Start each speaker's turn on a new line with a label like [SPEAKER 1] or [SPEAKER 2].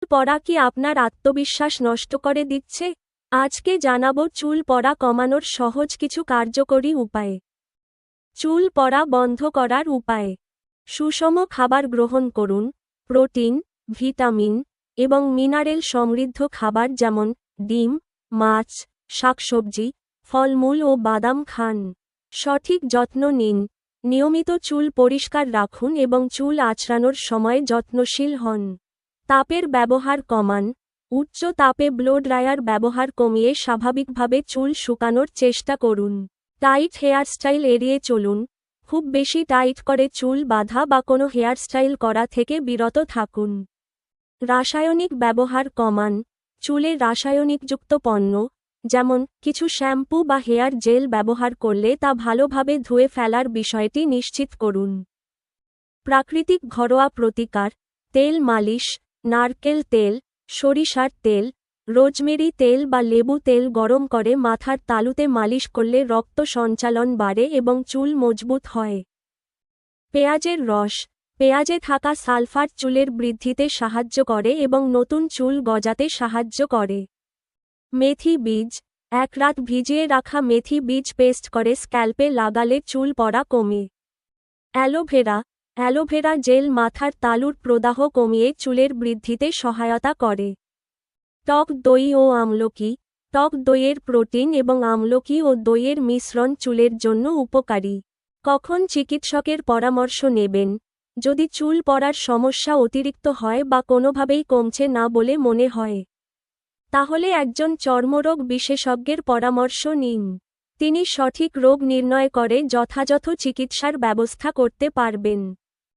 [SPEAKER 1] পড়া কি আপনার আত্মবিশ্বাস নষ্ট করে দিচ্ছে? আজকে জানাবো চুল পড়া কমানোর সহজ কিছু কার্যকরী উপায়। চুল পড়া বন্ধ করার উপায়। সুষম খাবার গ্রহণ করুন, প্রোটিন, ভিটামিন এবং মিনারেল সমৃদ্ধ খাবার যেমন ডিম, মাছ, শাকসবজি, ফলমূল ও বাদাম খান। সঠিক যত্ন নিন। নিয়মিত চুল পরিষ্কার রাখুন এবং চুল আঁচড়ানোর সময় যত্নশীল হন। তাপের ব্যবহার কমান। উচ্চ তাপে ব্লো ড্রায়ার ব্যবহার কমিয়ে স্বাভাবিকভাবে চুল শুকানোর চেষ্টা করুন। টাইট হেয়ারস্টাইল এড়িয়ে চলুন। খুব বেশি টাইট করে চুল বাঁধা বা কোনো হেয়ারস্টাইল করা থেকে বিরত থাকুন। রাসায়নিক ব্যবহার কমান। চুলে রাসায়নিকযুক্ত পণ্য, যেমন কিছু শ্যাম্পু বা হেয়ার জেল ব্যবহার করলে তা ভালোভাবে ধুয়ে ফেলার বিষয়টি নিশ্চিত করুন। প্রাকৃতিক ঘরোয়া প্রতিকার, তেল মালিশ, নারকেল তেল, সরিষার তেল, রোজমেরি তেল বা লেবু তেল গরম করে মাথার তালুতে মালিশ করলে রক্ত সঞ্চালন বাড়ে এবং চুল মজবুত হয়। পেঁয়াজের রস। পেঁয়াজে থাকা সালফার চুলের বৃদ্ধিতে সাহায্য করে এবং নতুন চুল গজাতে সাহায্য করে। মেথি বীজ। এক রাত ভিজিয়ে রাখা মেথি বীজ পেস্ট করে স্ক্যাল্পে লাগালে চুল পড়া কমে। অ্যালোভেরা। অ্যালোভেরা জেল মাথার তালুর প্রদাহ কমিয়ে চুলের বৃদ্ধিতে সহায়তা করে। টক দই ও আমলকি। টক দইয়ের প্রোটিন এবং আমলকি ও দইয়ের মিশ্রণ চুলের জন্য উপকারী। কখন চিকিৎসকের পরামর্শ নেবেন? যদি চুল পড়ার সমস্যা অতিরিক্ত হয় বা কোনোভাবেই কমছে না বলে মনে হয়, তাহলে একজন চর্মরোগ বিশেষজ্ঞের পরামর্শ নিন। তিনি সঠিক রোগ নির্ণয় করে যথাযথ চিকিৎসার ব্যবস্থা করতে পারবেন।